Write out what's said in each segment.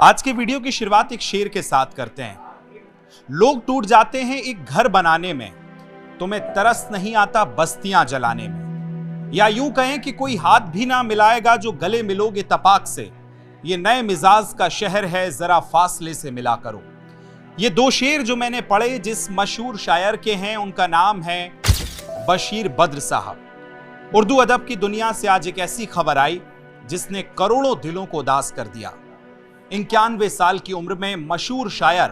आज के वीडियो की शुरुआत एक शेर के साथ करते हैं। लोग टूट जाते हैं एक घर बनाने में, तुम्हें तरस नहीं आता बस्तियां जलाने में। या यूं कहें कि कोई हाथ भी ना मिलाएगा जो गले मिलोगे तपाक से। ये नए मिजाज का शहर है, जरा फासले से मिला करो। ये दो शेर जो मैंने पढ़े जिस मशहूर शायर के हैं, उनका नाम है बशीर बद्र साहब। उर्दू अदब की दुनिया से आज एक ऐसी खबर आई जिसने करोड़ों दिलों को उदास कर दिया। 91 साल की उम्र में मशहूर शायर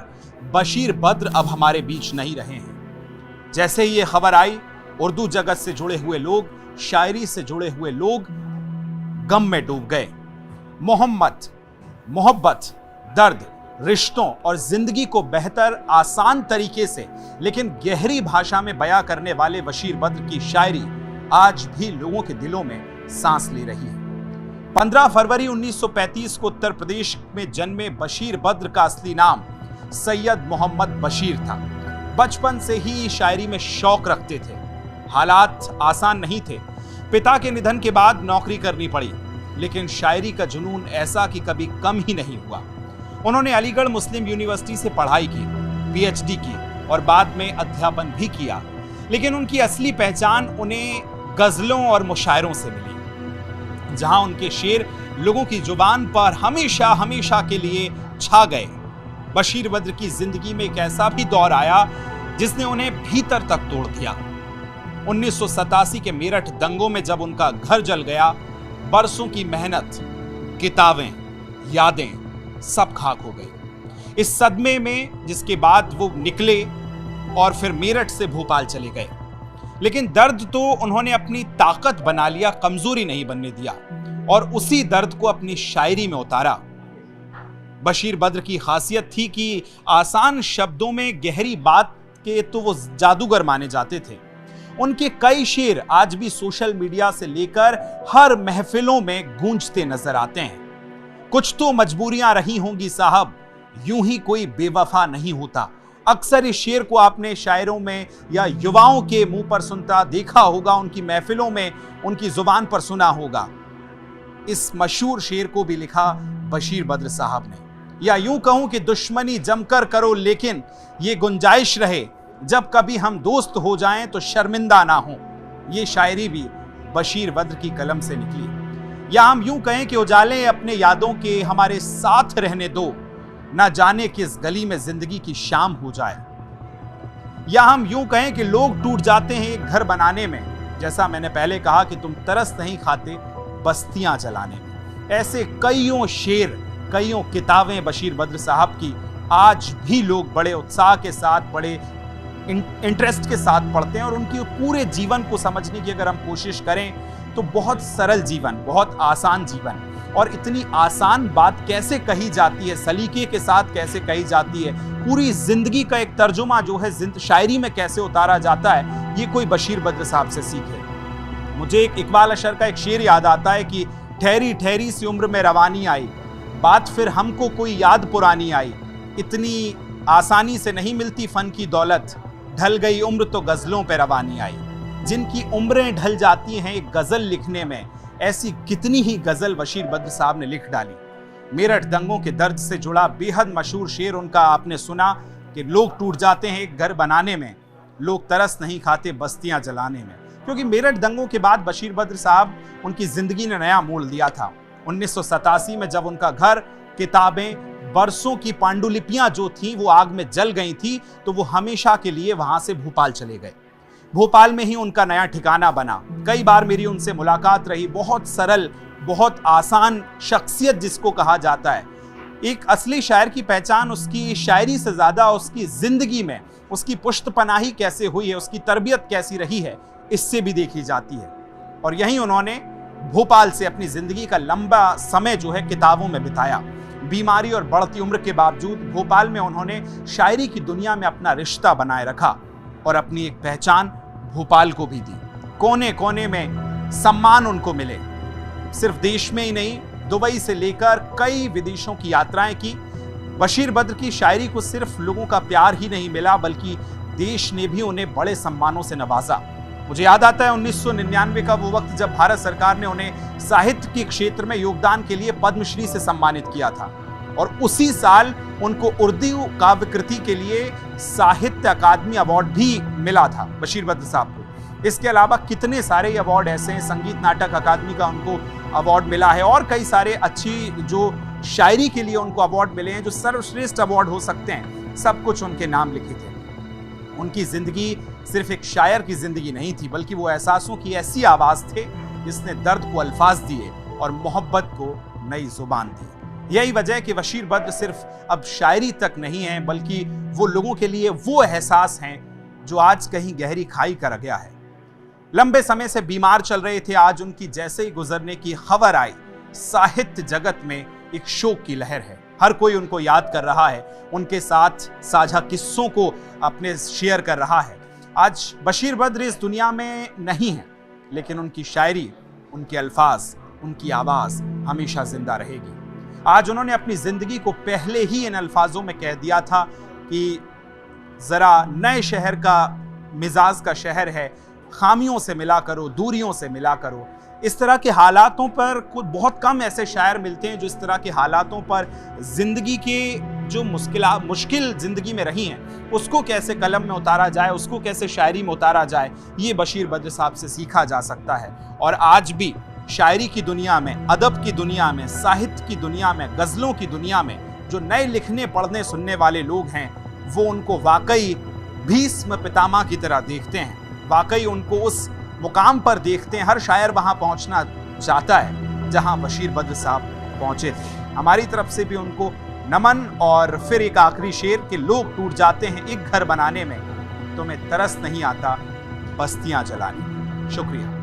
बशीर बद्र अब हमारे बीच नहीं रहे हैं। जैसे ही ये खबर आई, उर्दू जगत से जुड़े हुए लोग, शायरी से जुड़े हुए लोग गम में डूब गए। मोहब्बत, दर्द, रिश्तों और जिंदगी को बेहतर, आसान तरीके से लेकिन गहरी भाषा में बयां करने वाले बशीर बद्र की शायरी आज भी लोगों के दिलों में सांस ले रही है। 15 फरवरी 1935 को उत्तर प्रदेश में जन्मे बशीर बद्र का असली नाम सैयद मोहम्मद बशीर था। बचपन से ही शायरी में शौक रखते थे। हालात आसान नहीं थे। पिता के निधन के बाद नौकरी करनी पड़ी, लेकिन शायरी का जुनून ऐसा कि कभी कम ही नहीं हुआ। उन्होंने अलीगढ़ मुस्लिम यूनिवर्सिटी से पढ़ाई की, पीएचडी की और बाद में अध्यापन भी किया। लेकिन उनकी असली पहचान उन्हें गजलों और मुशायरों से मिली, जहां उनके शेर लोगों की जुबान पर हमेशा हमेशा के लिए छा गए। बशीर बद्र की जिंदगी में एक ऐसा भी दौर आया जिसने उन्हें भीतर तक तोड़ दिया। 1987 के मेरठ दंगों में जब उनका घर जल गया, बरसों की मेहनत, किताबें, यादें सब खाक हो गई। इस सदमे में जिसके बाद वो निकले और फिर मेरठ से भोपाल चले गए। लेकिन दर्द तो उन्होंने अपनी ताकत बना लिया, कमजोरी नहीं बनने दिया और उसी दर्द को अपनी शायरी में उतारा। बशीर बद्र की खासियत थी कि आसान शब्दों में गहरी बात के तो वो जादूगर माने जाते थे। उनके कई शेर आज भी सोशल मीडिया से लेकर हर महफिलों में गूंजते नजर आते हैं। कुछ तो मजबूरियां रही होंगी साहब, यूं ही कोई बेवफा नहीं होता। अक्सर इस शेर को आपने शायरों में या युवाओं के मुंह पर सुनता देखा होगा, उनकी महफिलों में उनकी जुबान पर सुना होगा। इस मशहूर शेर को भी लिखा बशीर बद्र साहब ने। या यूं कहूं कि दुश्मनी जमकर करो, लेकिन ये गुंजाइश रहे जब कभी हम दोस्त हो जाएं तो शर्मिंदा ना हो। ये शायरी भी बशीर बद्र की कलम से निकली। या हम यूं कहें कि उजाले अपने यादों के हमारे साथ रहने दो, ना जाने किस गली में जिंदगी की शाम हो जाए। या हम यूं कहें कि लोग टूट जाते हैं एक घर बनाने में, जैसा मैंने पहले कहा कि तुम तरस नहीं खाते बस्तियां जलाने में। ऐसे कईयों शेर, कईयों किताबें बशीर बद्र साहब की आज भी लोग बड़े उत्साह के साथ, बड़े इंटरेस्ट के साथ पढ़ते हैं। और उनकी पूरे जीवन को समझने की अगर हम कोशिश करें तो बहुत सरल जीवन, बहुत आसान जीवन, और इतनी आसान बात कैसे कही जाती है, सलीके के साथ कैसे कही जाती है, पूरी जिंदगी का एक तर्जुमा जो है शायरी में कैसे उतारा जाता है, ये कोई बशीर बद्र साहब से सीखे। मुझे एक इकबाल अशर का एक शेर याद आता है कि ठहरी ठहरी सी उम्र में रवानी आई, बात फिर हमको कोई याद पुरानी आई। इतनी आसानी से नहीं मिलती फन की दौलत, ढल गई उम्र तो गजलों पे रवानी आई। जिनकी उम्रें ढल जाती हैं एक गजल लिखने में, ऐसी कितनी ही गजल बशीर बद्र साहब ने लिख डाली। मेरठ दंगों के दर्द से जुड़ा बेहद मशहूर शेर उनका आपने सुना कि लोग टूट जाते हैं एक घर बनाने में, लोग तरस नहीं खाते बस्तियां जलाने में। क्योंकि मेरठ दंगों के बाद बशीर बद्र साहब, उनकी जिंदगी ने नया मोड़ लिया था। 1987 में जब उनका घर, किताबें, बरसों की पांडुलिपियां जो थी वो आग में जल गई थी, तो वो हमेशा के लिए वहां से भोपाल चले गए। भोपाल में ही उनका नया ठिकाना बना। कई बार मेरी उनसे मुलाकात रही। बहुत सरल, बहुत आसान शख्सियत जिसको कहा जाता है। एक असली शायर की पहचान उसकी शायरी से ज्यादा उसकी जिंदगी में उसकी पुश्तपनाही कैसे हुई है, उसकी तरबियत कैसी रही है, इससे भी देखी जाती है। और यहीं उन्होंने भोपाल से अपनी जिंदगी का लंबा समय जो है किताबों में बिताया। बीमारी और बढ़ती उम्र के बावजूद भोपाल में उन्होंने शायरी की दुनिया में अपना रिश्ता बनाए रखा और अपनी एक पहचान भोपाल को भी दी। कोने कोने में सम्मान उनको मिले। सिर्फ देश में ही नहीं, दुबई से लेकर कई विदेशों की यात्राएं की। बशीर बद्र की शायरी को सिर्फ लोगों का प्यार ही नहीं मिला, बल्कि देश ने भी उन्हें बड़े सम्मानों से नवाजा। मुझे याद आता है 1999 का वो वक्त जब भारत सरकार ने उन्हें साहित्य के क्षेत्र में योगदान के लिए पद्मश्री से सम्मानित किया था। और उसी साल उनको उर्दू काव्य कृति के लिए साहित्य अकादमी अवार्ड भी मिला था बशीर बद्र साहब को। इसके अलावा कितने सारे अवार्ड ऐसे हैं, संगीत नाटक अकादमी का उनको अवार्ड मिला है और कई सारे अच्छी जो शायरी के लिए उनको अवार्ड मिले हैं, जो सर्वश्रेष्ठ अवार्ड हो सकते हैं, सब कुछ उनके नाम लिखे थे। उनकी जिंदगी सिर्फ एक शायर की जिंदगी नहीं थी, बल्कि वो एहसासों की ऐसी आवाज थे जिसने दर्द को अल्फाज दिए और मोहब्बत को नई जुबान दी। यही वजह है कि बशीर बद्र सिर्फ अब शायरी तक नहीं है, बल्कि वो लोगों के लिए वो एहसास हैं जो आज कहीं गहरी खाई कर गया है। लंबे समय से बीमार चल रहे थे, आज उनकी जैसे ही गुजरने की खबर आई, साहित्य जगत में एक शोक की लहर है। हर कोई उनको याद कर रहा है, उनके साथ साझा किस्सों को अपने शेयर कर रहा है। आज बशीर बद्र इस दुनिया में नहीं है, लेकिन उनकी शायरी, उनके अल्फाज, उनकी आवाज हमेशा जिंदा रहेगी। आज उन्होंने अपनी जिंदगी को पहले ही इन अल्फाजों में कह दिया था कि जरा नए शहर का मिजाज का शहर है, खामियों से मिला करो, दूरियों से मिला करो। इस तरह के हालातों पर कुछ बहुत कम ऐसे शायर मिलते हैं जो इस तरह के हालातों पर जिंदगी के जो मुश्किल जिंदगी में रही हैं, उसको कैसे कलम में उतारा जाए, उसको कैसे शायरी में उतारा जाए, ये बशीर बद्र साहब से सीखा जा सकता है। और आज भी शायरी की दुनिया में, अदब की दुनिया में, साहित्य की दुनिया में, गजलों की दुनिया में जो नए लिखने पढ़ने सुनने वाले लोग हैं, वो उनको वाकई भीष्म पितामह की तरह देखते हैं, वाकई उनको उस मुकाम पर देखते हैं। हर शायर वहां पहुंचना चाहता है जहां बशीर बद्र साहब पहुंचे थे। हमारी तरफ से भी उनको नमन। और फिर एक आखिरी शेर कि लोग टूट जाते हैं एक घर बनाने में, तुम्हें तरस नहीं आता बस्तियां जलाने। शुक्रिया।